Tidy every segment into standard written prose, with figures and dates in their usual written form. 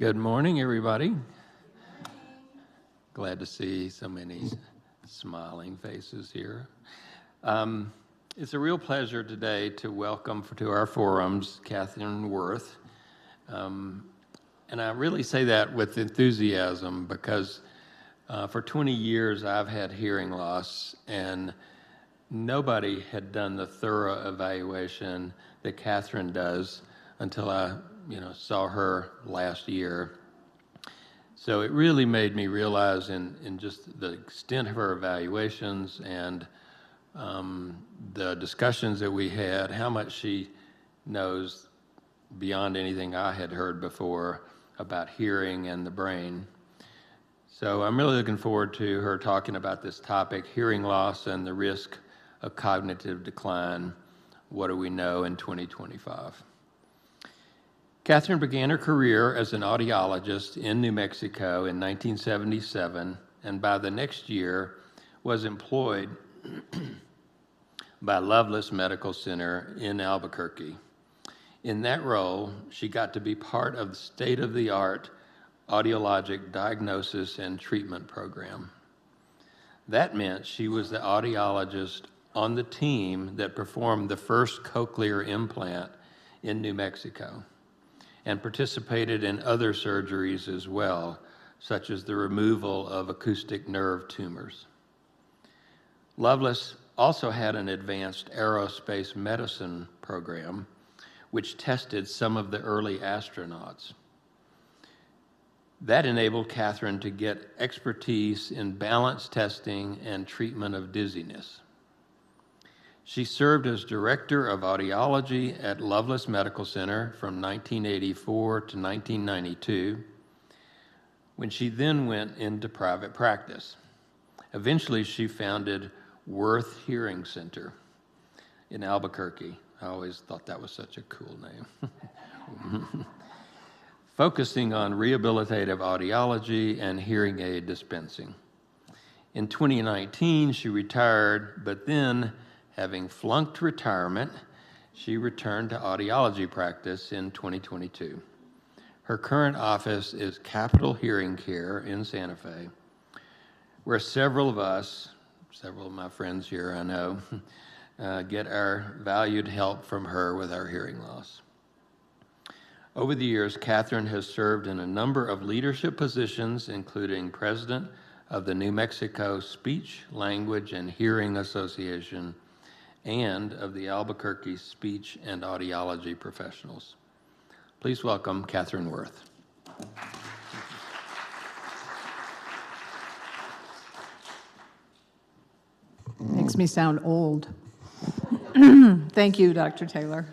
Good morning, everybody. Glad to see so many smiling faces here. It's a real pleasure today to welcome to our forums Catherine Worth. And I really say that with enthusiasm because for 20 years I've had hearing loss, and nobody had done the thorough evaluation that Catherine does until I saw her last year. So it really made me realize in just the extent of her evaluations and the discussions that we had, how much she knows beyond anything I had heard before about hearing and the brain. So I'm really looking forward to her talking about this topic, hearing loss and the risk of cognitive decline. What do we know in 2025? Catherine began her career as an audiologist in New Mexico in 1977, and by the next year was employed by Lovelace Medical Center in Albuquerque. In that role, she got to be part of the state-of-the-art audiologic diagnosis and treatment program. That meant she was the audiologist on the team that performed the first cochlear implant in New Mexico, and participated in other surgeries as well, such as the removal of acoustic nerve tumors. Lovelace also had an advanced aerospace medicine program, which tested some of the early astronauts. That enabled Catherine to get expertise in balance testing and treatment of dizziness. She served as director of audiology at Lovelace Medical Center from 1984 to 1992, when she then went into private practice. Eventually, she founded Worth Hearing Center in Albuquerque. I always thought that was such a cool name. Focusing on rehabilitative audiology and hearing aid dispensing. In 2019, she retired, but then, having flunked retirement, she returned to audiology practice in 2022. Her current office is Capitol Hearing Care in Santa Fe, where several of my friends here I know, get our valued help from her with our hearing loss. Over the years, Catherine has served in a number of leadership positions, including president of the New Mexico Speech, Language, and Hearing Association, and of the Albuquerque Speech and Audiology Professionals. Please welcome Catherine Worth. Makes me sound old. Thank you, Dr. Taylor.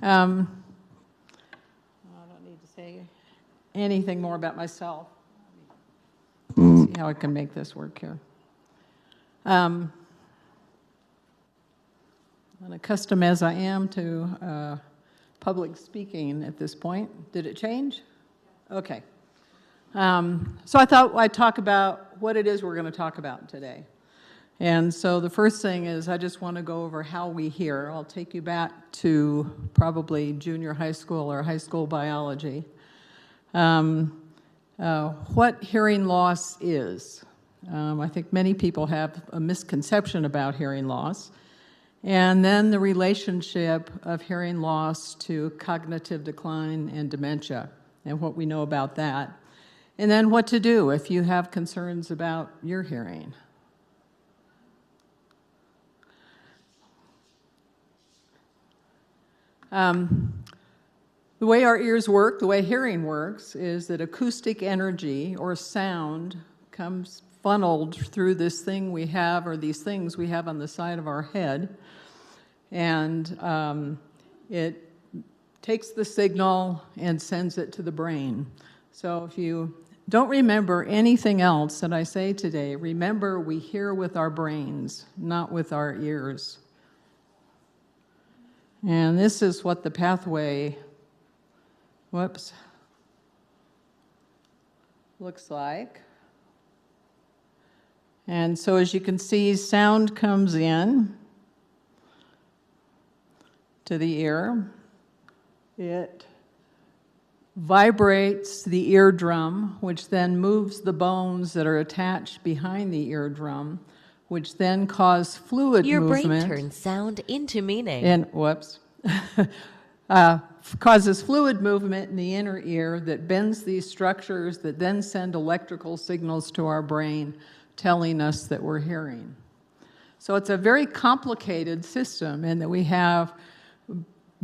I don't need to say anything more about myself. Let's see how I can make this work here. Unaccustomed as I am to public speaking at this point. Did it change? Okay. So I thought I'd talk about what it is we're going to talk about today. And so the first thing is I just want to go over how we hear. I'll take you back to probably junior high school or high school biology. What hearing loss is. I think many people have a misconception about hearing loss. And then the relationship of hearing loss to cognitive decline and dementia, and what we know about that. And then what to do if you have concerns about your hearing. The way our ears work, the way hearing works, is that acoustic energy or sound comes funneled through this thing we have, or these things we have on the side of our head, and it takes the signal and sends it to the brain. So if you don't remember anything else that I say today, remember we hear with our brains, not with our ears. And this is what the pathway, looks like. And so as you can see, sound comes in to the ear. It vibrates the eardrum, which then moves the bones that are attached behind the eardrum, which then cause fluid Your movement. brain turns sound into meaning. And, whoops. Causes fluid movement in the inner ear that bends these structures that then send electrical signals to our brain telling us that we're hearing. So it's a very complicated system in that we have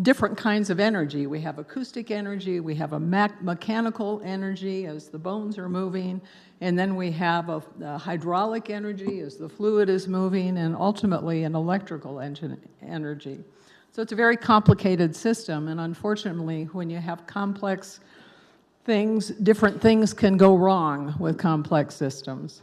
different kinds of energy. We have acoustic energy, we have a mechanical energy as the bones are moving, and then we have a hydraulic energy as the fluid is moving, and ultimately an electrical energy. So it's a very complicated system, and unfortunately, when you have complex things, different things can go wrong with complex systems.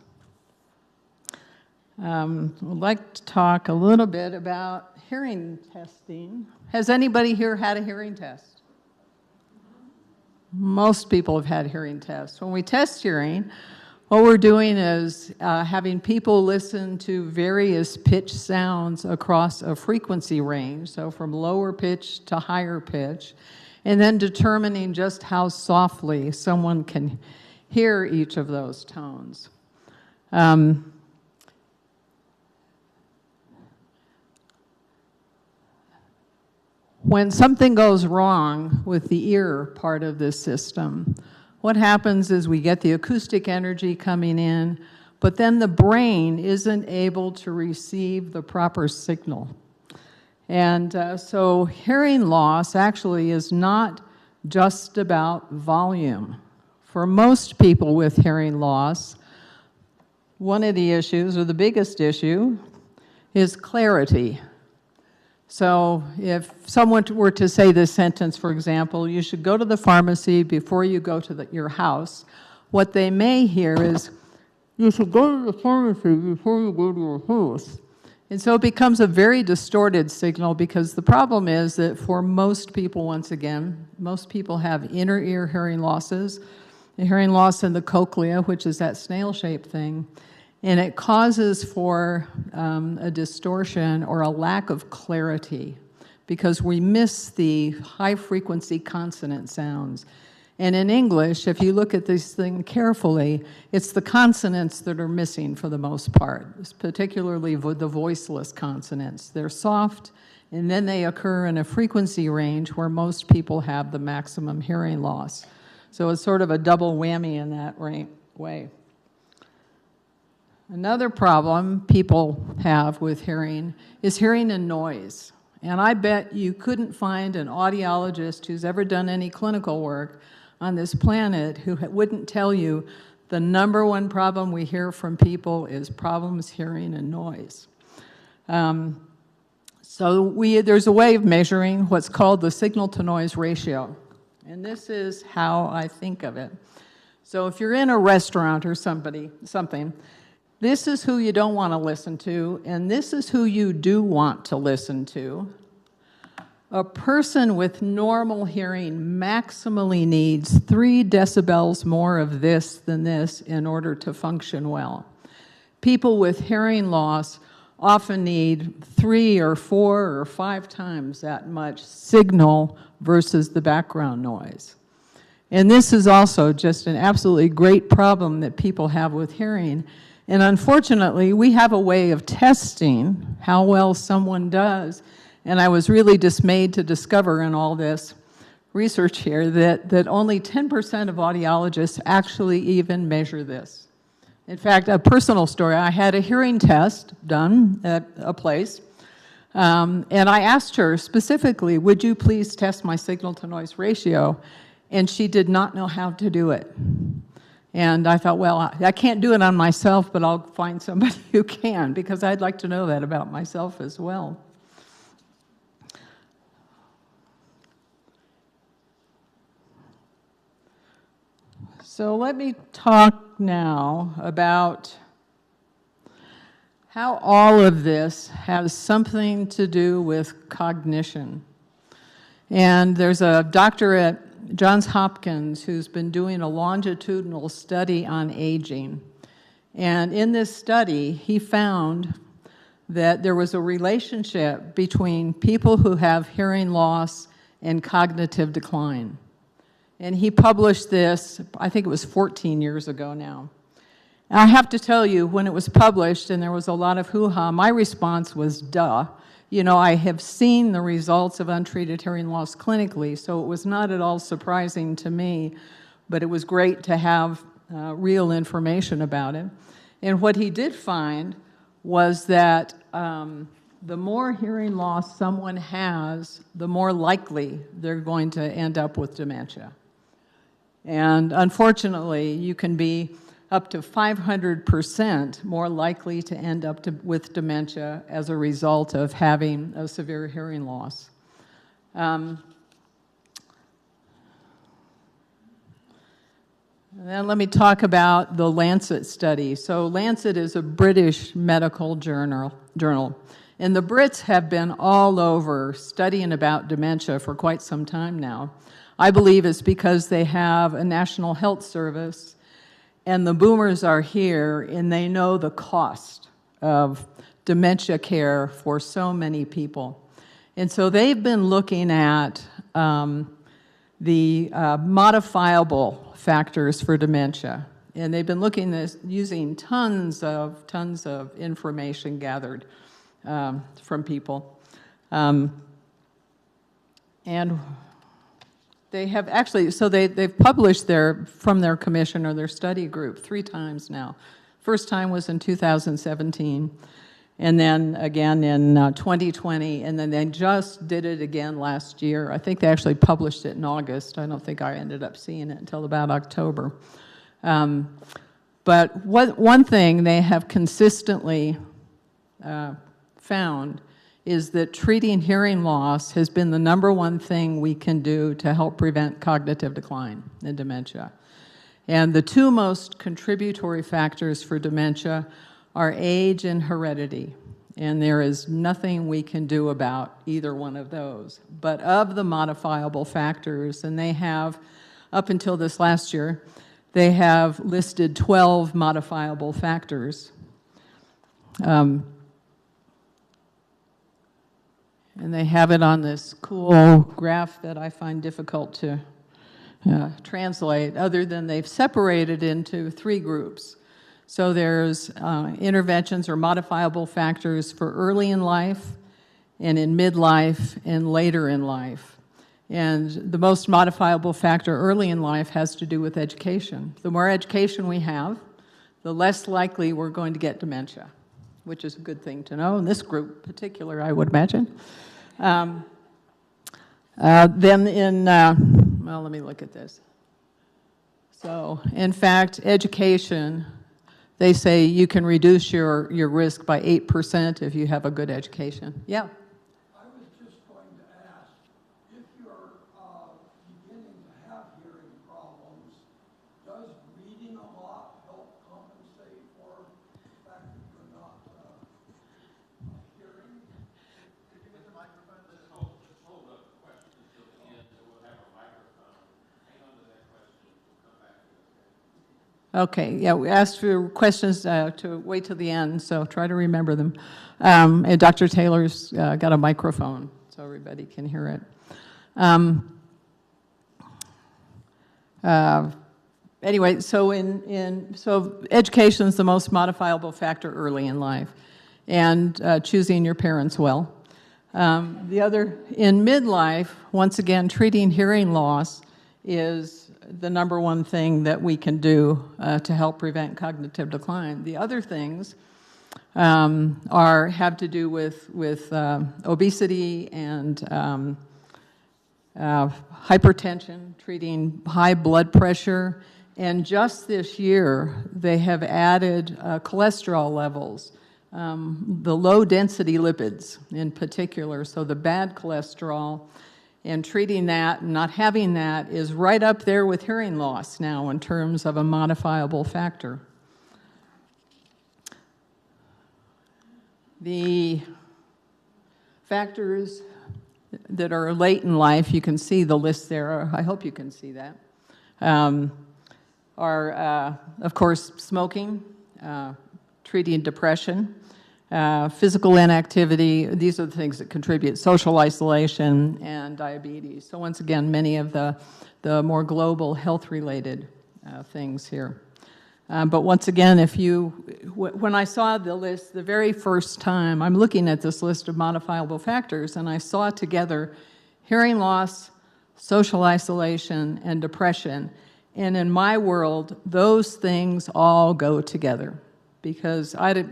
I'd like to talk a little bit about hearing testing. Has anybody here had a hearing test? Most people have had hearing tests. When we test hearing, what we're doing is having people listen to various pitch sounds across a frequency range, so from lower pitch to higher pitch, and then determining just how softly someone can hear each of those tones. When something goes wrong with the ear part of this system, what happens is we get the acoustic energy coming in, but then the brain isn't able to receive the proper signal. And so hearing loss actually is not just about volume. For most people with hearing loss, one of the issues, or the biggest issue, is clarity. So if someone were to say this sentence, for example, you should go to the pharmacy before you go to your house, what they may hear is, you should go to the pharmacy before you go to your house. And so it becomes a very distorted signal, because the problem is that for most people, once again, most people have inner ear hearing losses, a hearing loss in the cochlea, which is that snail-shaped thing, and it causes for a distortion or a lack of clarity, because we miss the high-frequency consonant sounds. And in English, if you look at this thing carefully, it's the consonants that are missing for the most part, particularly the voiceless consonants. They're soft, and then they occur in a frequency range where most people have the maximum hearing loss. So it's sort of a double whammy in that way. Another problem people have with hearing is hearing in noise. And I bet you couldn't find an audiologist who's ever done any clinical work on this planet who wouldn't tell you the number one problem we hear from people is problems hearing in noise. So there's a way of measuring what's called the signal-to-noise ratio. And this is how I think of it. So if you're in a restaurant or something, this is who you don't want to listen to, and this is who you do want to listen to. A person with normal hearing maximally needs 3 decibels more of this than this in order to function well. People with hearing loss often need 3 or 4 or 5 times that much signal versus the background noise. And this is also just an absolutely great problem that people have with hearing. And unfortunately, we have a way of testing how well someone does. And I was really dismayed to discover in all this research here that only 10% of audiologists actually even measure this. In fact, a personal story, I had a hearing test done at a place, and I asked her specifically, would you please test my signal-to-noise ratio? And she did not know how to do it. And I thought, well, I can't do it on myself, but I'll find somebody who can, because I'd like to know that about myself as well. So let me talk now about how all of this has something to do with cognition. And there's a doctor at Johns Hopkins who's been doing a longitudinal study on aging. And in this study, he found that there was a relationship between people who have hearing loss and cognitive decline. And he published this, I think it was 14 years ago now. And I have to tell you, when it was published and there was a lot of hoo-ha, my response was, duh. You know, I have seen the results of untreated hearing loss clinically, so it was not at all surprising to me, but it was great to have real information about it. And what he did find was that the more hearing loss someone has, the more likely they're going to end up with dementia. And unfortunately, you can be up to 500% more likely to end up with dementia as a result of having a severe hearing loss. And then let me talk about the Lancet study. So Lancet is a British medical journal, and the Brits have been all over studying about dementia for quite some time now. I believe it's because they have a National Health Service, and the boomers are here, and they know the cost of dementia care for so many people. And so they've been looking at the modifiable factors for dementia. And they've been looking at using tons of information gathered from people. And they have actually, so they've published from their commission or their study group 3 times now. First time was in 2017, and then again in 2020, and then they just did it again last year. I think they actually published it in August. I don't think I ended up seeing it until about October. But one thing they have consistently found is that treating hearing loss has been the #1 thing we can do to help prevent cognitive decline in dementia. And the 2 most contributory factors for dementia are age and heredity. And there is nothing we can do about either one of those. But of the modifiable factors, and they have, up until this last year, they have listed 12 modifiable factors. And they have it on this cool graph that I find difficult to translate, other than they've separated into 3 groups. So there's interventions or modifiable factors for early in life, and in midlife, and later in life. And the most modifiable factor early in life has to do with education. The more education we have, the less likely we're going to get dementia, which is a good thing to know in this group in particular, I would imagine. Then well, let me look at this. So, in fact, education, they say you can reduce your risk by 8% if you have a good education. Yeah? I was just going to ask, if you're beginning to have hearing problems, does reading a lot help compensate for the fact that you're not hearing? Could you get the microphone? Let's hold the question until the end, so we'll have a microphone. Hang on to that question, we'll come back to it. Okay, yeah, we asked for questions to wait till the end, so try to remember them. And Dr. Taylor's got a microphone, so everybody can hear it. Anyway, so so education is the most modifiable factor early in life, and choosing your parents well. The other, in midlife, once again, treating hearing loss is the #1 thing that we can do to help prevent cognitive decline. The other things have to do with obesity and hypertension, treating high blood pressure, and just this year they have added cholesterol levels, the low-density lipids in particular, so the bad cholesterol. And treating that and not having that is right up there with hearing loss now in terms of a modifiable factor. The factors that are late in life, you can see the list there, I hope you can see that, are, of course, smoking, treating depression, physical inactivity. These are the things that contribute, social isolation, and diabetes. So once again, many of the the more global health-related things here. But once again, when I saw the list the very first time, I'm looking at this list of modifiable factors, and I saw together hearing loss, social isolation, and depression. And in my world, those things all go together, because I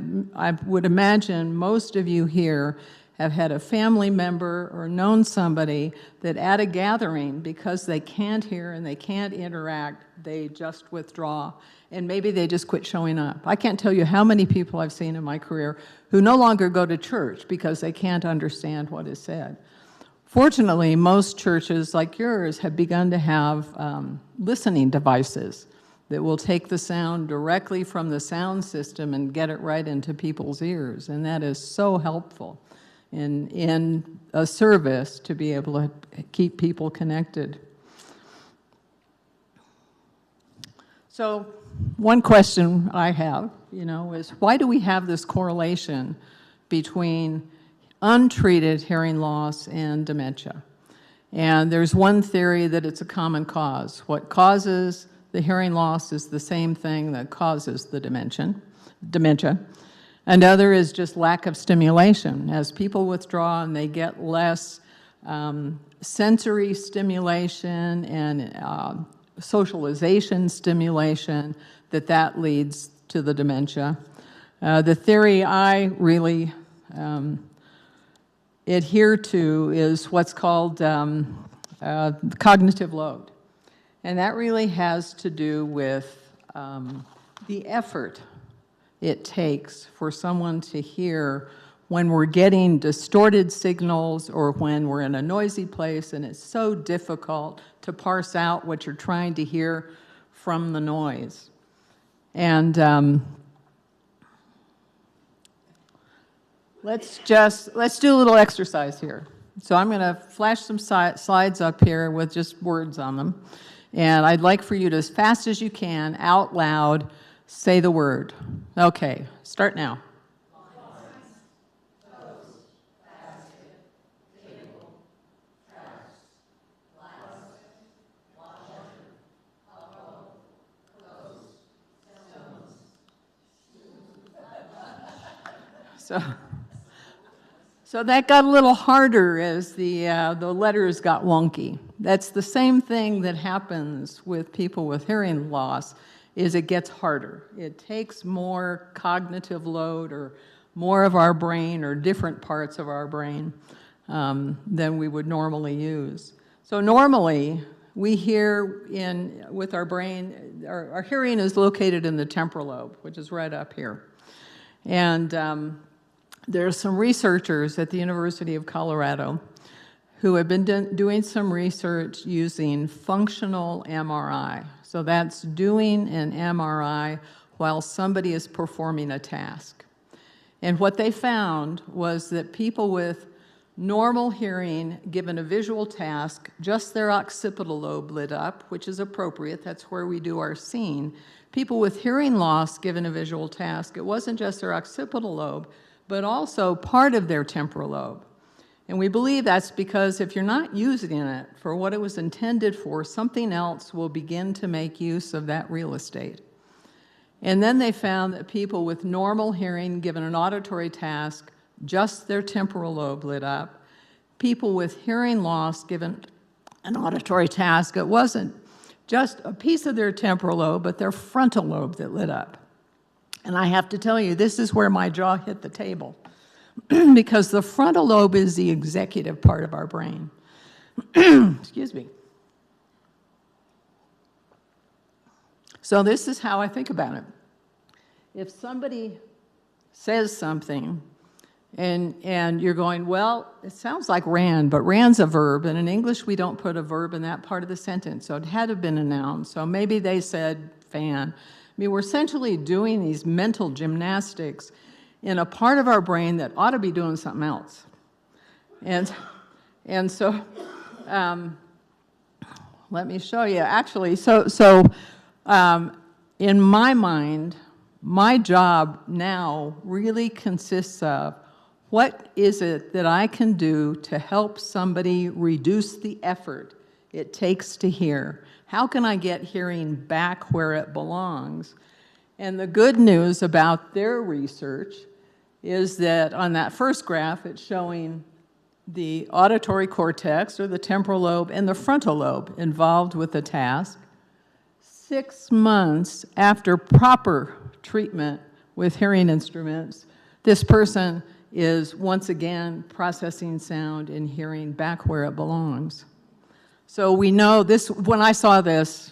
would imagine most of you here have had a family member or known somebody that at a gathering, because they can't hear and they can't interact, they just withdraw, and maybe they just quit showing up. I can't tell you how many people I've seen in my career who no longer go to church because they can't understand what is said. Fortunately, most churches like yours have begun to have listening devices that will take the sound directly from the sound system and get it right into people's ears, and that is so helpful in a service to be able to keep people connected. So one question I have, is why do we have this correlation between untreated hearing loss and dementia? And there's one theory that it's a common cause. What causes the hearing loss is the same thing that causes the dementia. Another is just lack of stimulation. As people withdraw and they get less sensory stimulation and socialization stimulation, that leads to the dementia. The theory I really adhere to is what's called cognitive load. And that really has to do with the effort it takes for someone to hear when we're getting distorted signals or when we're in a noisy place and it's so difficult to parse out what you're trying to hear from the noise. And let's do a little exercise here. So I'm going to flash some slides up here with just words on them. And I'd like for you to, as fast as you can, out loud, say the word. Okay, start now. So that got a little harder as the letters got wonky. That's the same thing that happens with people with hearing loss, is it gets harder. It takes more cognitive load or more of our brain or different parts of our brain than we would normally use. So normally, we hear with our brain, our hearing is located in the temporal lobe, which is right up here. And there's some researchers at the University of Colorado who have been doing some research using functional MRI. So that's doing an MRI while somebody is performing a task. And what they found was that people with normal hearing, given a visual task, just their occipital lobe lit up, which is appropriate, that's where we do our seeing. People with hearing loss, given a visual task, it wasn't just their occipital lobe, but also part of their temporal lobe. And we believe that's because if you're not using it for what it was intended for, something else will begin to make use of that real estate. And then they found that people with normal hearing, given an auditory task, just their temporal lobe lit up. People with hearing loss, given an auditory task, it wasn't just a piece of their temporal lobe, but their frontal lobe that lit up. And I have to tell you, this is where my jaw hit the table, because the frontal lobe is the executive part of our brain. Excuse me. So this is how I think about it. If somebody says something, and you're going, well, it sounds like ran, but ran's a verb, and in English we don't put a verb in that part of the sentence, so it had to have been a noun. So maybe they said fan. I mean, we're essentially doing these mental gymnastics in a part of our brain that ought to be doing something else. And so let me show you. Actually, in my mind, my job now really consists of what is it that I can do to help somebody reduce the effort it takes to hear. How can I get hearing back where it belongs? And the good news about their research is that on that first graph, it's showing the auditory cortex, or the temporal lobe, and the frontal lobe involved with the task. 6 months after proper treatment with hearing instruments, this person is once again processing sound and hearing back where it belongs. So we know this, when I saw this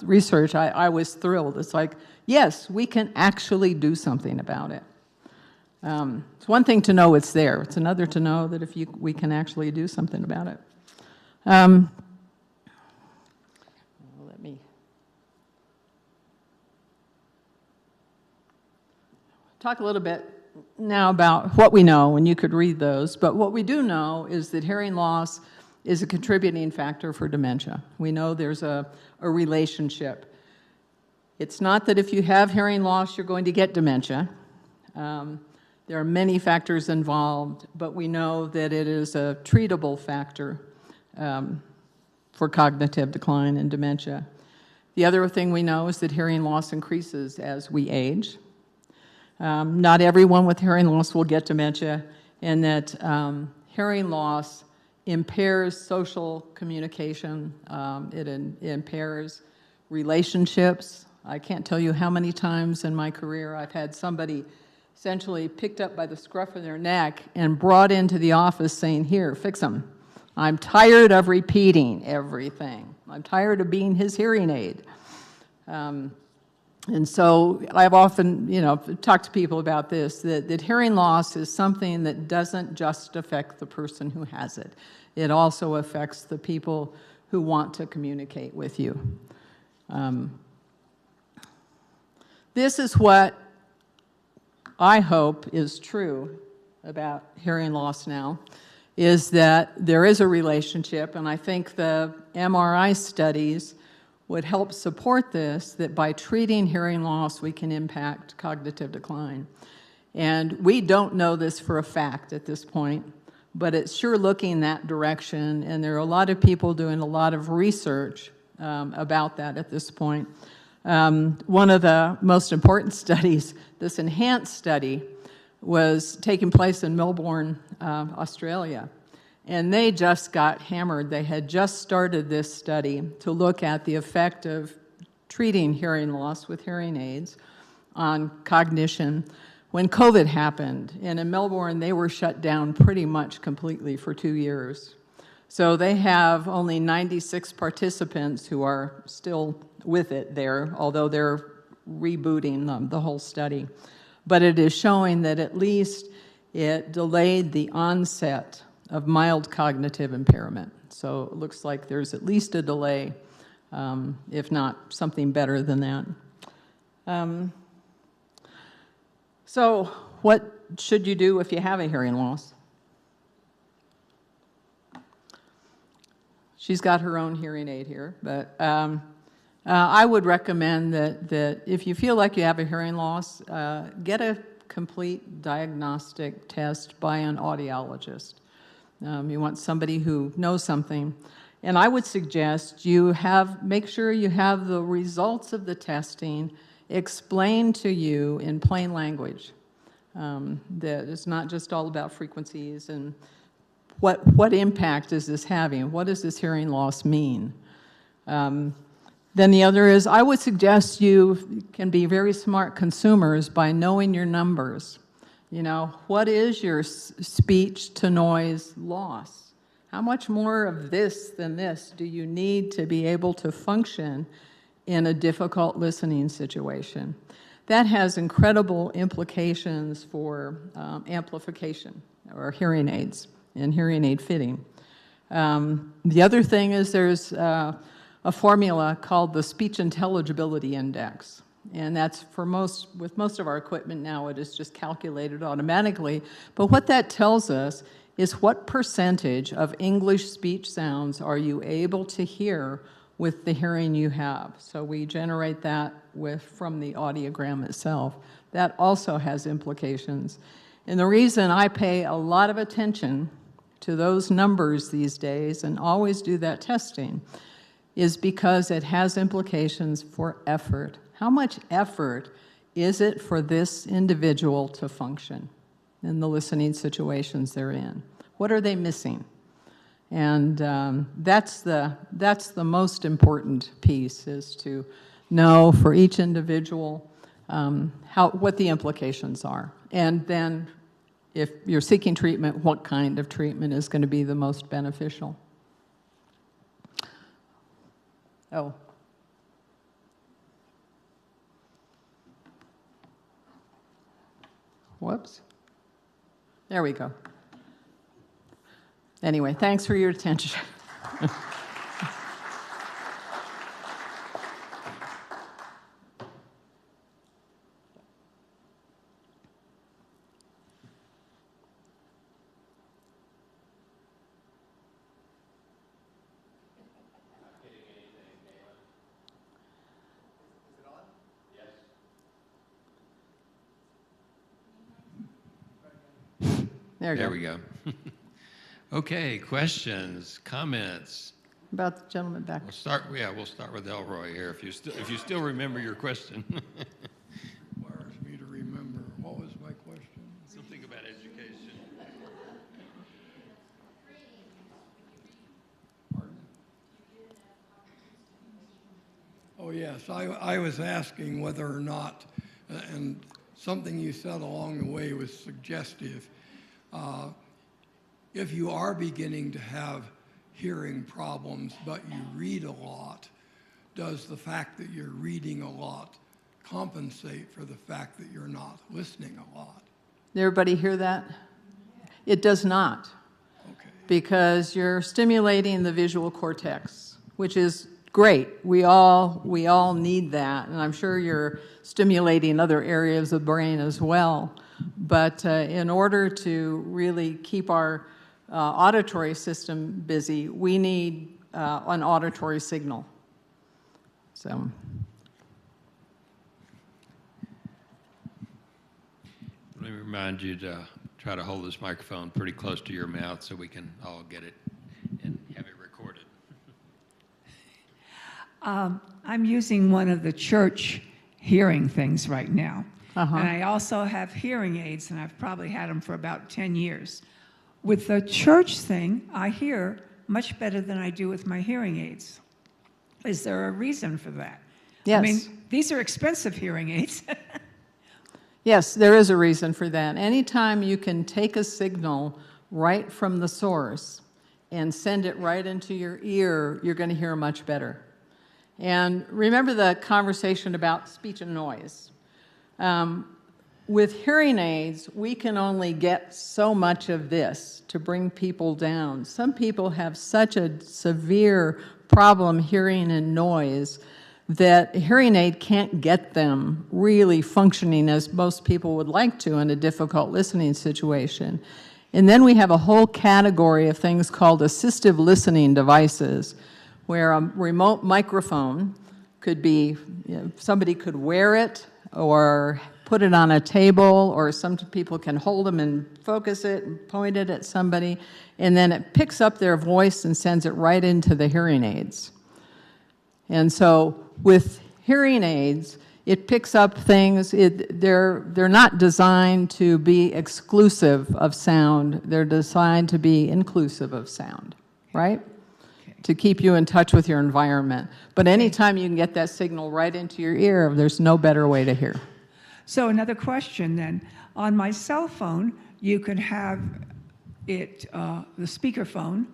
research, I was thrilled. It's like, yes, we can actually do something about it. It's one thing to know it's there. It's another to know that we can actually do something about it. Let me talk a little bit now about what we know, and you could read those. But what we do know is that hearing loss is a contributing factor for dementia. We know there's a relationship. It's not that if you have hearing loss, you're going to get dementia. There are many factors involved, but we know that it is a treatable factor for cognitive decline and dementia. The other thing we know is that hearing loss increases as we age. Not everyone with hearing loss will get dementia, and that hearing loss impairs social communication. It impairs relationships. I can't tell you how many times in my career I've had somebody essentially picked up by the scruff of their neck and brought into the office saying, "Here, fix them. I'm tired of repeating everything. I'm tired of being his hearing aid." And so I've often, talked to people about this, that hearing loss is something that doesn't just affect the person who has it. It also affects the people who want to communicate with you. This is what I hope is true about hearing loss now, is that there is a relationship, and I think the MRI studies would help support this, that by treating hearing loss, we can impact cognitive decline. And we don't know this for a fact at this point, but it's sure looking that direction, and there are a lot of people doing a lot of research about that at this point. One of the most important studies, this enhanced study, was taking place in Melbourne, Australia. And they just got hammered. They had just started this study to look at the effect of treating hearing loss with hearing aids on cognition when COVID happened. And in Melbourne, they were shut down pretty much completely for 2 years. So they have only 96 participants who are still with it there, although they're rebooting the whole study. But it is showing that at least it delayed the onset of mild cognitive impairment. So it looks like there's at least a delay, if not something better than that. So what should you do if you have a hearing loss? She's got her own hearing aid here, but I would recommend that if you feel like you have a hearing loss, get a complete diagnostic test by an audiologist. You want somebody who knows something. And I would suggest make sure you have the results of the testing explained to you in plain language. That it's not just all about frequencies and what impact is this having? What does this hearing loss mean? Then the other is, I would suggest you can be very smart consumers by knowing your numbers. What is your speech to noise loss? How much more of this than this do you need to be able to function in a difficult listening situation? That has incredible implications for amplification or hearing aids and hearing aid fitting. The other thing is there's a formula called the Speech Intelligibility Index. And that's with most of our equipment now, it is just calculated automatically. But what that tells us is what percentage of English speech sounds are you able to hear with the hearing you have. So we generate that from the audiogram itself. That also has implications. And the reason I pay a lot of attention to those numbers these days and always do that testing is because it has implications for effort. How much effort is it for this individual to function in the listening situations they're in? What are they missing? And that's the most important piece, is to know for each individual what the implications are. And then if you're seeking treatment, what kind of treatment is going to be the most beneficial. Oh. Whoops. There we go. Anyway, thanks for your attention. There we go. Okay, questions, comments? About the gentleman back. We'll start with Elroy here, if you still remember your question. Requires me to remember. What was my question? Something about education. Pardon? Oh, yes. I was asking whether or not, and something you said along the way was suggestive. If you are beginning to have hearing problems, but you read a lot, does the fact that you're reading a lot compensate for the fact that you're not listening a lot? Did everybody hear that? It does not. Okay. Because you're stimulating the visual cortex, which is great. We all need that, and I'm sure you're stimulating other areas of the brain as well. But in order to really keep our auditory system busy, we need an auditory signal. So. Let me remind you to try to hold this microphone pretty close to your mouth so we can all get it and have it recorded. I'm using one of the church hearing things right now. Uh-huh. And I also have hearing aids, and I've probably had them for about 10 years. With the church thing, I hear much better than I do with my hearing aids. Is there a reason for that? Yes. I mean, these are expensive hearing aids. Yes, there is a reason for that. Anytime you can take a signal right from the source and send it right into your ear, you're going to hear much better. And remember the conversation about speech and noise. With hearing aids, we can only get so much of this to bring people down. Some people have such a severe problem hearing and noise that a hearing aid can't get them really functioning as most people would like to in a difficult listening situation. And then we have a whole category of things called assistive listening devices, where a remote microphone could be, somebody could wear it or put it on a table, or some people can hold them and focus it and point it at somebody, and then it picks up their voice and sends it right into the hearing aids. And so with hearing aids, it picks up things, they're not designed to be exclusive of sound, they're designed to be inclusive of sound, right? To keep you in touch with your environment. But anytime you can get that signal right into your ear, there's no better way to hear. So another question then. On my cell phone, you can have it, the speakerphone,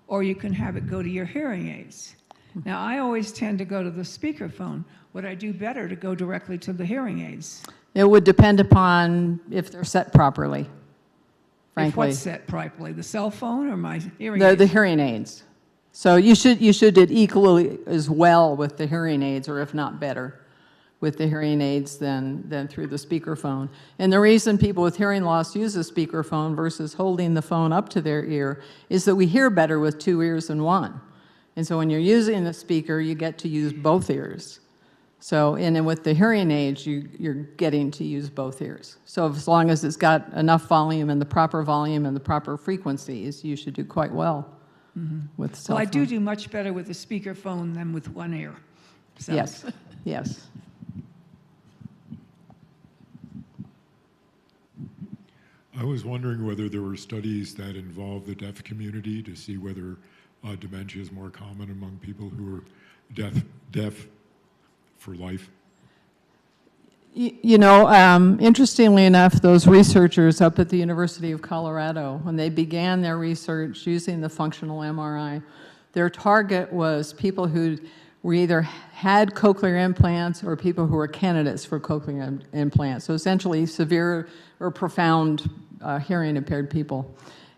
or you can have it go to your hearing aids. Now, I always tend to go to the speakerphone. Would I do better to go directly to the hearing aids? It would depend upon if they're set properly, frankly. If what's set properly, the cell phone or my hearing The aids? hearing aids. So you should do equally as well with the hearing aids, or if not better, with the hearing aids than through the speakerphone. And the reason people with hearing loss use a speakerphone versus holding the phone up to their ear is that we hear better with 2 ears than one. And so when you're using the speaker, you get to use both ears. So, and then with the hearing aids, you're getting to use both ears. So as long as it's got enough volume and the proper frequencies, you should do quite well with cell Well, I phone. do much better with a speakerphone than with one ear. So. Yes, yes. I was wondering whether there were studies that involve the deaf community to see whether dementia is more common among people who are deaf for life. You know, interestingly enough, those researchers up at the University of Colorado, when they began their research using the functional MRI, their target was people who were either had cochlear implants or people who were candidates for cochlear implants. So essentially severe or profound hearing impaired people.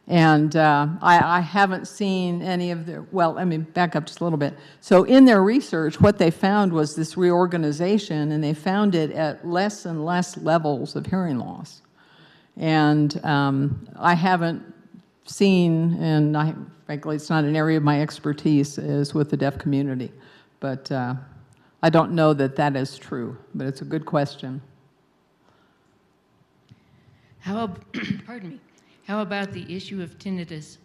And I haven't seen any of their, well, let me back up just a little bit. So in their research, what they found was this reorganization, and they found it at less and less levels of hearing loss. And I haven't seen, and frankly, it's not an area of my expertise, is with the deaf community. But I don't know that that is true, but it's a good question. Pardon me. How about the issue of tinnitus?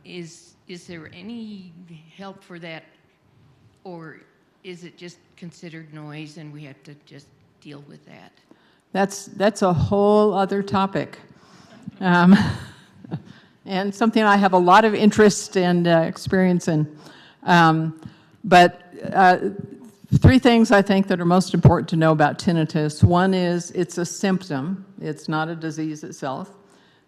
Is there any help for that, or is it just considered noise and we have to just deal with that? That's a whole other topic, and something I have a lot of interest and experience in. But three things I think that are most important to know about tinnitus. One is it's a symptom. It's not a disease itself.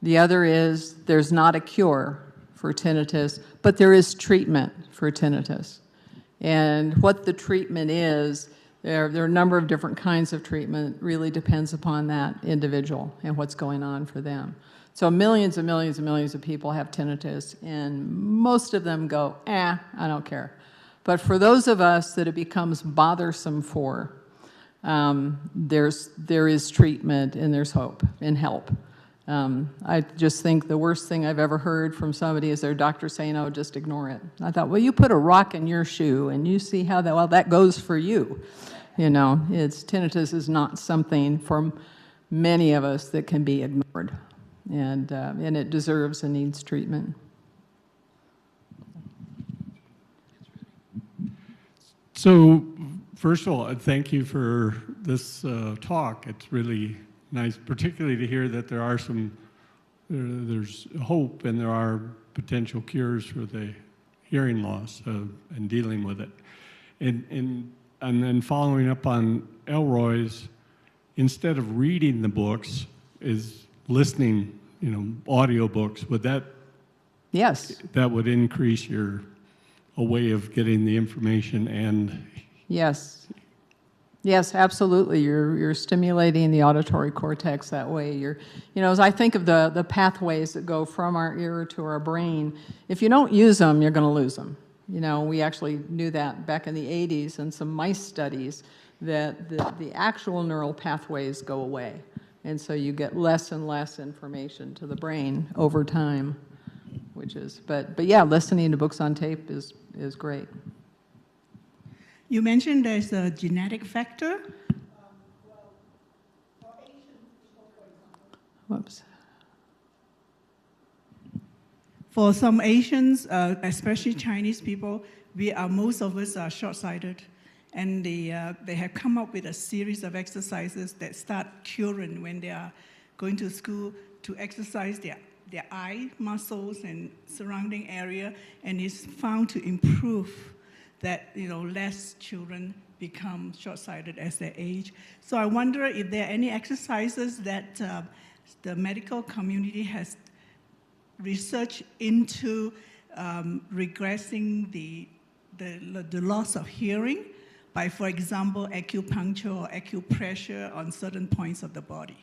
The other is there's not a cure for tinnitus, but there is treatment for tinnitus. And what the treatment is, there are a number of different kinds of treatment. Really depends upon that individual and what's going on for them. So millions and millions and millions of people have tinnitus, and most of them go, I don't care. But for those of us that it becomes bothersome for, there is treatment and there's hope and help. I just think the worst thing I've ever heard from somebody is their doctor saying, "Oh, just ignore it." I thought, well, you put a rock in your shoe and you see how that goes for you. You know, tinnitus is not something for many of us that can be ignored, and it deserves and needs treatment. So, first of all, thank you for this talk. It's really nice, particularly to hear that there are there's hope and there are potential cures for the hearing loss and dealing with it. And then following up on Elroy's, instead of reading the books, is listening, audiobooks. Would that? Yes. That would increase a way of getting the information and... Yes. Yes, absolutely. You're stimulating the auditory cortex that way. As I think of the pathways that go from our ear to our brain, if you don't use them, you're going to lose them. We actually knew that back in the 80s in some mice studies, that the actual neural pathways go away. And so you get less and less information to the brain over time, but yeah, listening to books on tape is great. You mentioned there's a genetic factor. Whoops. For some Asians, especially Chinese people, most of us are short-sighted, and they have come up with a series of exercises that start children when they are going to school to exercise their eye muscles and surrounding area, and it's found to improve that less children become short-sighted as they age. So I wonder if there are any exercises that the medical community has researched into regressing the loss of hearing by, for example, acupuncture or acupressure on certain points of the body.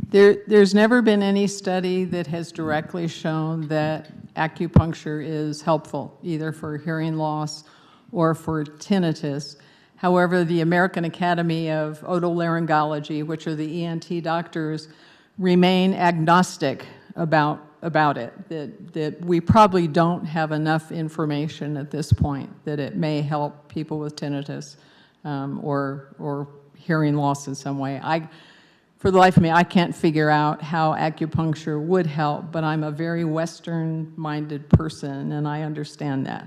There's never been any study that has directly shown that acupuncture is helpful, either for hearing loss or for tinnitus. However, the American Academy of Otolaryngology, which are the ENT doctors, remain agnostic about about it, that we probably don't have enough information at this point that it may help people with tinnitus or hearing loss in some way. For the life of me, I can't figure out how acupuncture would help, but I'm a very Western-minded person, and I understand that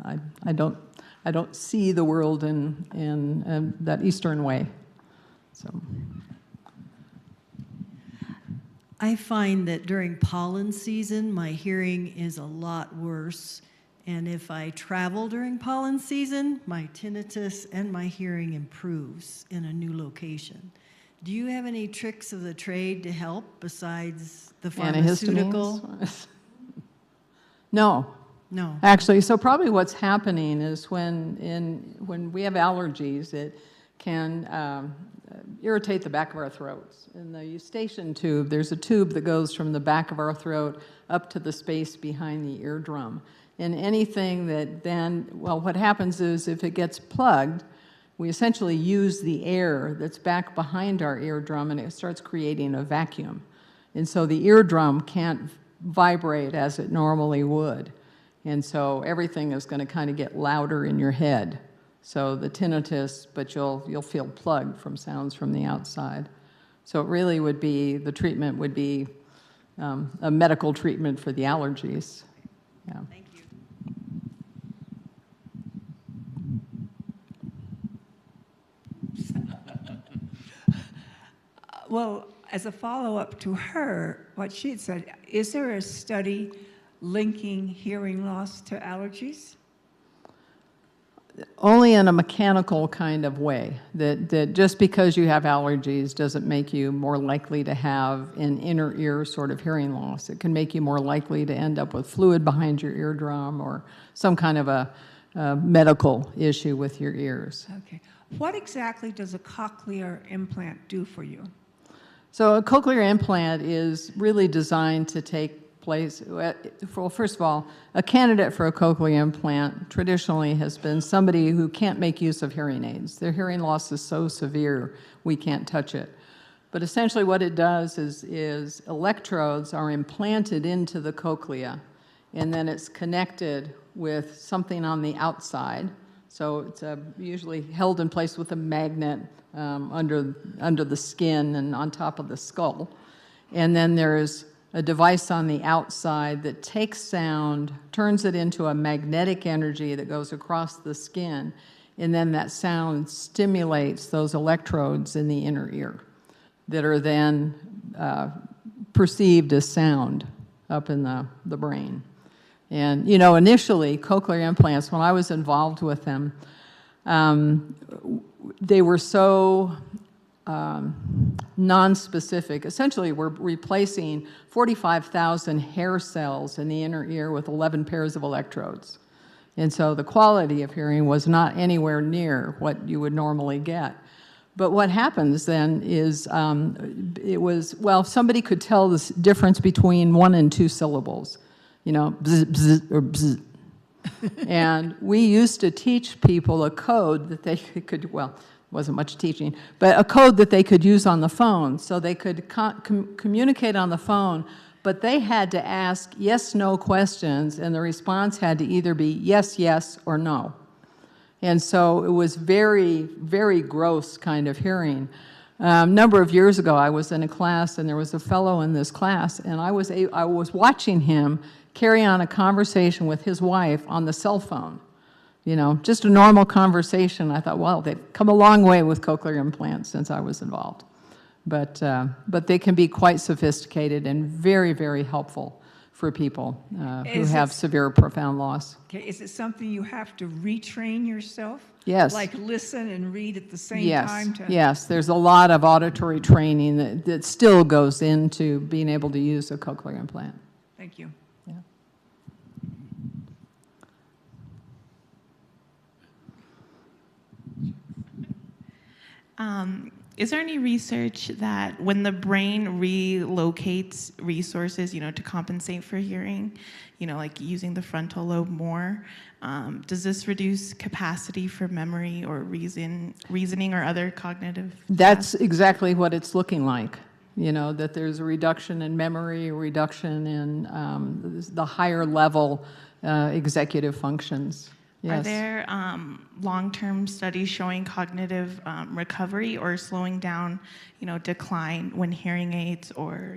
I don't see the world in that Eastern way. So. I find that during pollen season, my hearing is a lot worse. And if I travel during pollen season, my tinnitus and my hearing improves in a new location. Do you have any tricks of the trade to help besides the pharmaceutical? Antihistamines? No. No. Actually, so probably what's happening is when we have allergies, it can irritate the back of our throats. In the eustachian tube, there's a tube that goes from the back of our throat up to the space behind the eardrum. And anything that then, well, what happens is if it gets plugged, we essentially use the air that's back behind our eardrum, and it starts creating a vacuum. And so the eardrum can't vibrate as it normally would. And so everything is going to kind of get louder in your head. So the tinnitus, but you'll feel plugged from sounds from the outside. So it really would be, the treatment would be a medical treatment for the allergies. Yeah. Thank you. Well, as a follow-up to her, what she had said, is there a study linking hearing loss to allergies? Only in a mechanical kind of way, that just because you have allergies doesn't make you more likely to have an inner ear sort of hearing loss. It can make you more likely to end up with fluid behind your eardrum or some kind of a medical issue with your ears. Okay. What exactly does a cochlear implant do for you? So a cochlear implant is really designed to take place, well, first of all, a candidate for a cochlear implant traditionally has been somebody who can't make use of hearing aids. Their hearing loss is so severe, we can't touch it. But essentially what it does is electrodes are implanted into the cochlea, and then it's connected with something on the outside. So it's usually held in place with a magnet under the skin and on top of the skull. And then there's a device on the outside that takes sound, turns it into a magnetic energy that goes across the skin, and then that sound stimulates those electrodes in the inner ear that are then perceived as sound up in the brain. And, you know, initially, cochlear implants, when I was involved with them, they were so non-specific. Essentially, we're replacing 45,000 hair cells in the inner ear with 11 pairs of electrodes. And so the quality of hearing was not anywhere near what you would normally get. But what happens then is somebody could tell the difference between 1 and 2 syllables, you know, bzz, bzz, or bzz. And we used to teach people a code that they could, well, wasn't much teaching, but a code that they could use on the phone, so they could communicate on the phone, but they had to ask yes/no questions, and the response had to either be yes, yes, or no. And so it was very, very gross kind of hearing. A number of years ago, I was in a class, and there was a fellow in this class, and I was watching him carry on a conversation with his wife on the cell phone. You know, just a normal conversation. I thought, well, they've come a long way with cochlear implants since I was involved. But they can be quite sophisticated and very, very helpful for people who have severe profound loss. Okay, is it something you have to retrain yourself? Yes. Like listen and read at the same time? Yes, there's a lot of auditory training that still goes into being able to use a cochlear implant. Thank you. Yeah. Is there any research that when the brain relocates resources, you know, to compensate for hearing, you know, like using the frontal lobe more, does this reduce capacity for memory or reasoning or other cognitive? That's exactly what it's looking like. that there's a reduction in memory, a reduction in the higher level executive functions. Yes. Are there long-term studies showing cognitive recovery or slowing down, decline when hearing aids or,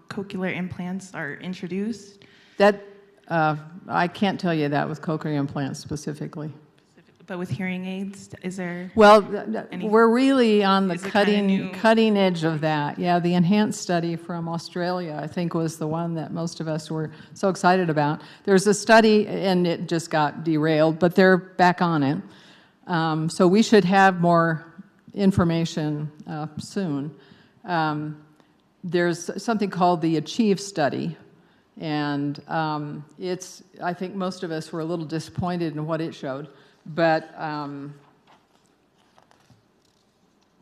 cochlear implants are introduced? That, I can't tell you that with cochlear implants specifically. But with hearing aids, is there? Well, any- we're really on the Is it kinda new? cutting edge of that. Yeah, the enhanced study from Australia, I think, was the one that most of us were so excited about. There's a study, and it just got derailed, but they're back on it. So we should have more information soon. There's something called the Achieve study, and I think most of us were a little disappointed in what it showed. But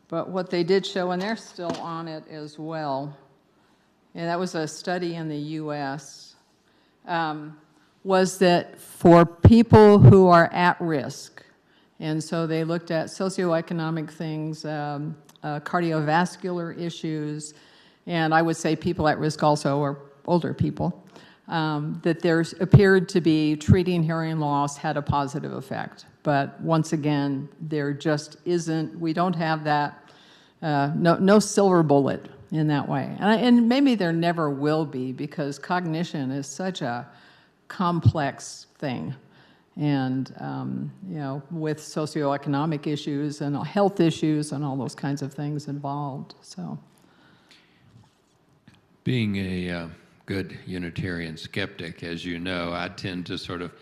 what they did show, and they're still on it as well, and that was a study in the U.S., was that for people who are at risk, and so they looked at socioeconomic things, cardiovascular issues, and I would say people at risk also are older people, that there appeared to be treating hearing loss had a positive effect. But once again, there just isn't, we don't have that, no silver bullet in that way. And maybe there never will be, because cognition is such a complex thing. And, with socioeconomic issues and health issues and all those kinds of things involved, so. Being a good Unitarian skeptic, as you know, I tend to sort of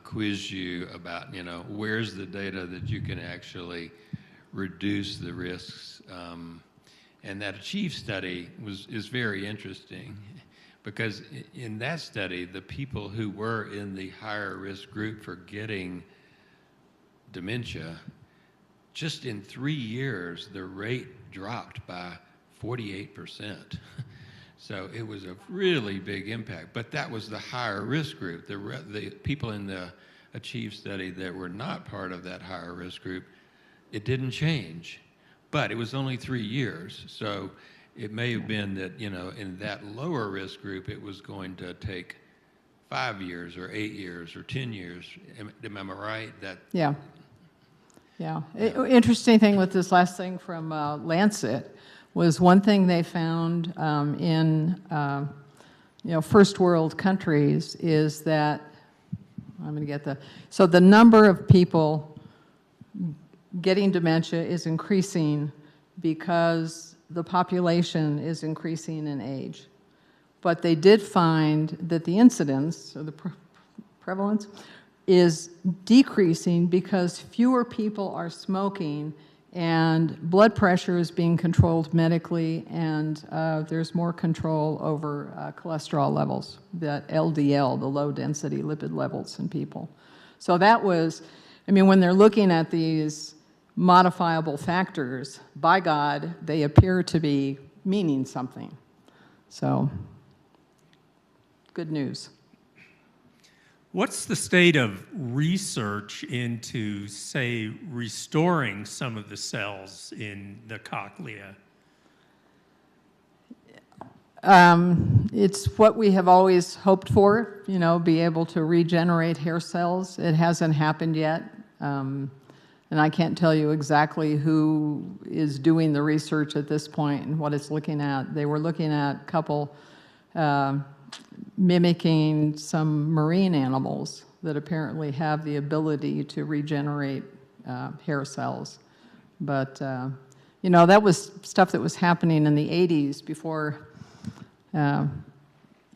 quiz you about, where's the data that you can actually reduce the risks. And that Achieve study is very interesting, because in that study, the people who were in the higher risk group for getting dementia, just in 3 years, the rate dropped by 48%. So it was a really big impact, but that was the higher risk group. The people in the Achieve study that were not part of that higher risk group, it didn't change, but it was only 3 years. So it may have been that, in that lower risk group, it was going to take 5 years or 8 years or 10 years. Am I right? Yeah. Interesting thing with this last thing from Lancet was one thing they found in first world countries is that, so the number of people getting dementia is increasing because the population is increasing in age. But they did find that the incidence, or the prevalence, is decreasing because fewer people are smoking and blood pressure is being controlled medically, and there's more control over cholesterol levels, that LDL, the low density lipid levels in people. So that was, when they're looking at these modifiable factors, by God, they appear to be meaning something. So, good news. What's the state of research into, say, restoring some of the cells in the cochlea? It's what we have always hoped for, be able to regenerate hair cells. It hasn't happened yet. And I can't tell you exactly who is doing the research at this point and what it's looking at. They were looking at a couple mimicking some marine animals that apparently have the ability to regenerate hair cells. But, that was stuff that was happening in the 80s before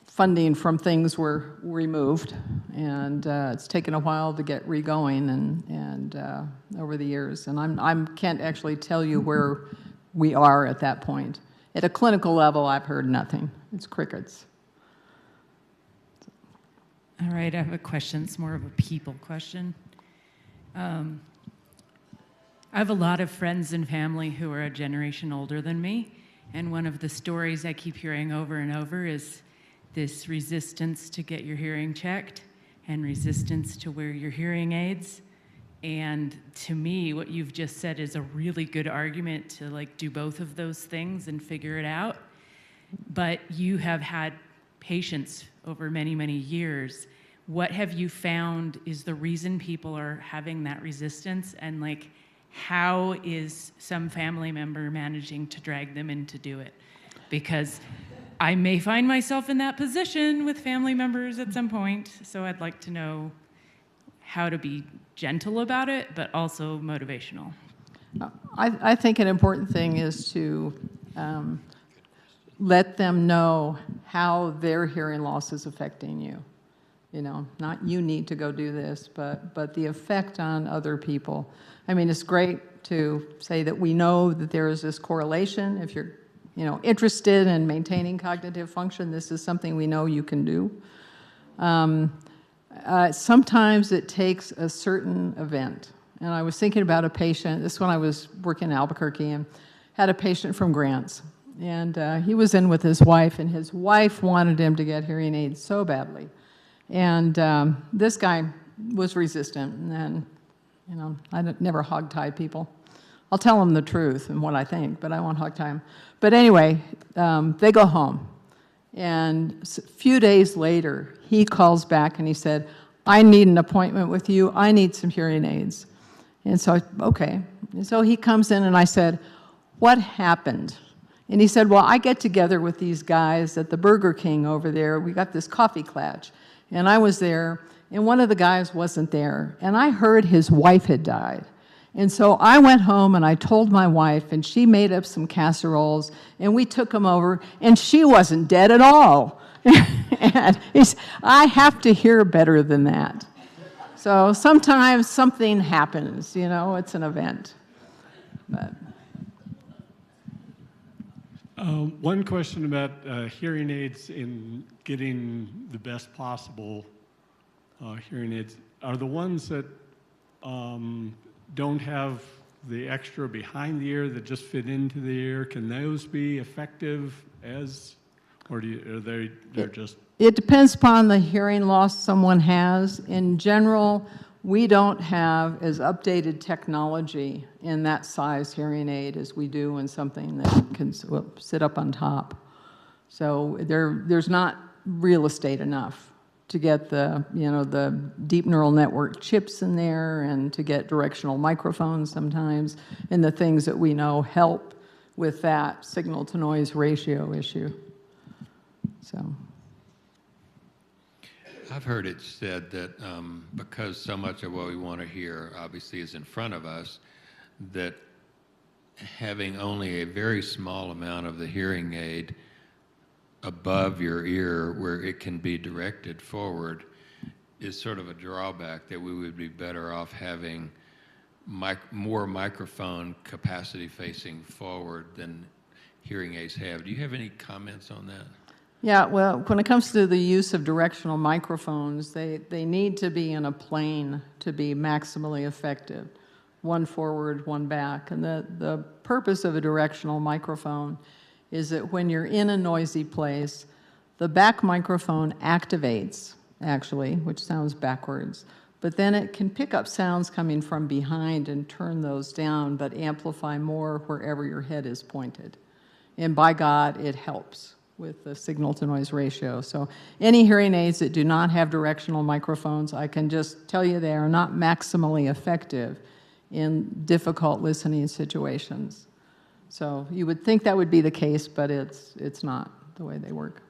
funding from things were removed. And it's taken a while to get re-going and over the years. And I can't actually tell you where we are at that point. At a clinical level, I've heard nothing. It's crickets. All right, I have a question. It's more of a people question. I have a lot of friends and family who are a generation older than me, and one of the stories I keep hearing over and over is this resistance to get your hearing checked and resistance to wear your hearing aids. And to me, what you've just said is a really good argument to like do both of those things and figure it out. But you have had patients over many, many years. What have you found is the reason people are having that resistance, and like how is some family member managing to drag them in to do it? Because I may find myself in that position with family members at some point, so I'd like to know how to be gentle about it, but also motivational. I think an important thing is to let them know how their hearing loss is affecting you. You know, not you need to go do this, but the effect on other people. I mean, it's great to say that we know that there is this correlation. If you're, you know, interested in maintaining cognitive function, this is something we know you can do. Sometimes it takes a certain event. And I was thinking about a patient, this is when I was working in Albuquerque, and had a patient from Grants. And he was in with his wife, and his wife wanted him to get hearing aids so badly. And this guy was resistant, and you know, I never hog-tie people. I'll tell them the truth and what I think, but I won't hog-tie them. But anyway, they go home. And a few days later, he calls back and he said, I need an appointment with you. I need some hearing aids. And so, okay. And so he comes in and I said, what happened? And he said, well, I get together with these guys at the Burger King over there. We got this coffee clutch. And I was there, and one of the guys wasn't there. And I heard his wife had died. And so I went home and I told my wife, and she made up some casseroles, and we took them over, and she wasn't dead at all. And I have to hear better than that. So sometimes something happens, you know, it's an event. But. One question about hearing aids in getting the best possible hearing aids. Are the ones that don't have the extra behind the ear that just fit into the ear, can those be effective as, or they're just? It depends upon the hearing loss someone has. In general, we don't have as updated technology in that size hearing aid as we do in something that can sit up on top. So there's not real estate enough to get the, you know, the deep neural network chips in there, and to get directional microphones sometimes, and the things that we know help with that signal to noise ratio issue. So. I've heard it said that because so much of what we want to hear obviously is in front of us, that having only a very small amount of the hearing aid above your ear where it can be directed forward is sort of a drawback, that we would be better off having more microphone capacity facing forward than hearing aids have. Do you have any comments on that? Yeah, well, when it comes to the use of directional microphones, they need to be in a plane to be maximally effective. One forward, one back. And the purpose of a directional microphone is that when you're in a noisy place, the back microphone activates, actually, which sounds backwards, but then it can pick up sounds coming from behind and turn those down, but amplify more wherever your head is pointed. And by God, it helps with the signal-to-noise ratio. So any hearing aids that do not have directional microphones, I can just tell you they are not maximally effective in difficult listening situations. So you would think that would be the case, but it's not the way they work.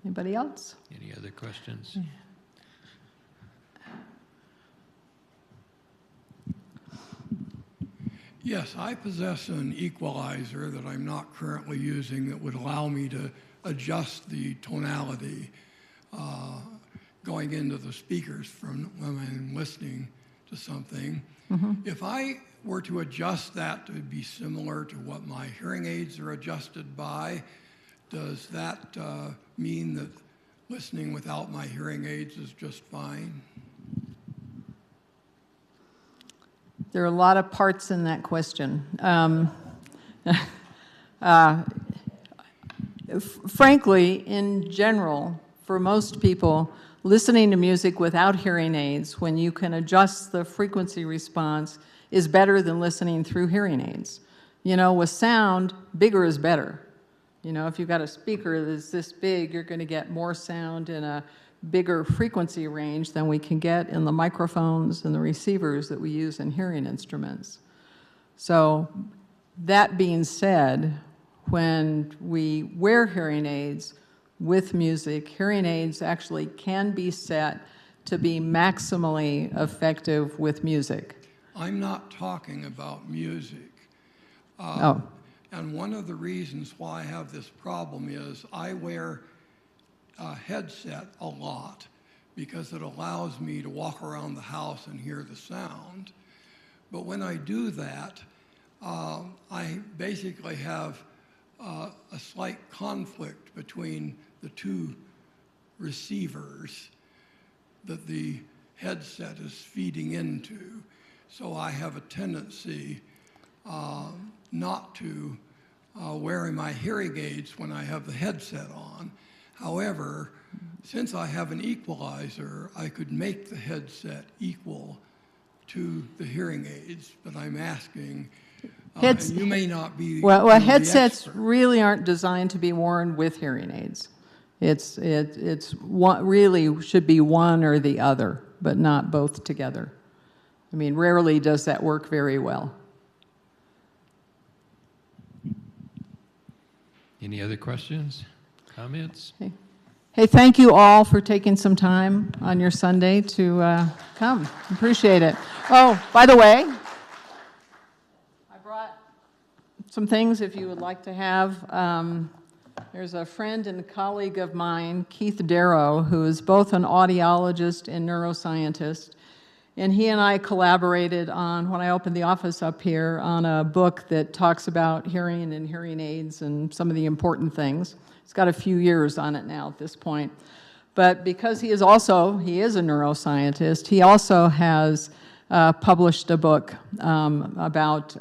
Anybody else? Any other questions? Yes, I possess an equalizer that I'm not currently using that would allow me to adjust the tonality going into the speakers from when I'm listening to something. Mm-hmm. If I were to adjust that to be similar to what my hearing aids are adjusted by, does that mean that listening without my hearing aids is just fine? There are a lot of parts in that question. Frankly, in general, for most people, listening to music without hearing aids, when you can adjust the frequency response, is better than listening through hearing aids. You know, with sound, bigger is better. You know, if you've got a speaker that's this big, you're going to get more sound in a bigger frequency range than we can get in the microphones and the receivers that we use in hearing instruments. So that being said, when we wear hearing aids with music, hearing aids actually can be set to be maximally effective with music. I'm not talking about music. Oh. And one of the reasons why I have this problem is I wear a headset a lot because it allows me to walk around the house and hear the sound. But when I do that, I basically have a slight conflict between the two receivers that the headset is feeding into. So I have a tendency not to wearing my hearing aids when I have the headset on. However, since I have an equalizer, I could make the headset equal to the hearing aids, but I'm asking, and you may not be well, the headsets expert. really aren't designed to be worn with hearing aids. It's one, really should be one or the other, but not both together. I mean, rarely does that work very well. Any other questions, comments? Hey, thank you all for taking some time on your Sunday to come. Appreciate it. Oh, by the way, I brought some things if you would like to have. There's a friend and colleague of mine, Keith Darrow, who is both an audiologist and neuroscientist. And he and I collaborated on, when I opened the office up here, on a book that talks about hearing and hearing aids and some of the important things. It's got a few years on it now at this point. But because he is a neuroscientist, he also has published a book about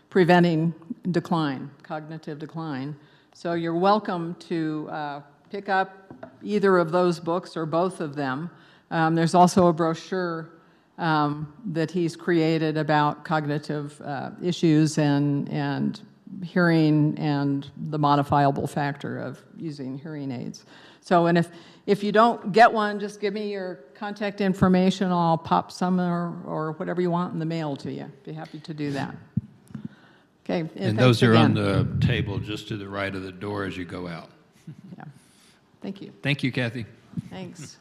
preventing decline, cognitive decline. So you're welcome to pick up either of those books or both of them. There's also a brochure that he's created about cognitive issues and hearing and the modifiable factor of using hearing aids. So, and if you don't get one, just give me your contact information. I'll pop some or whatever you want in the mail to you. Be happy to do that. Okay. And those are on the table just to the right of the door as you go out. Yeah. Thank you. Thank you, Kathy. Thanks.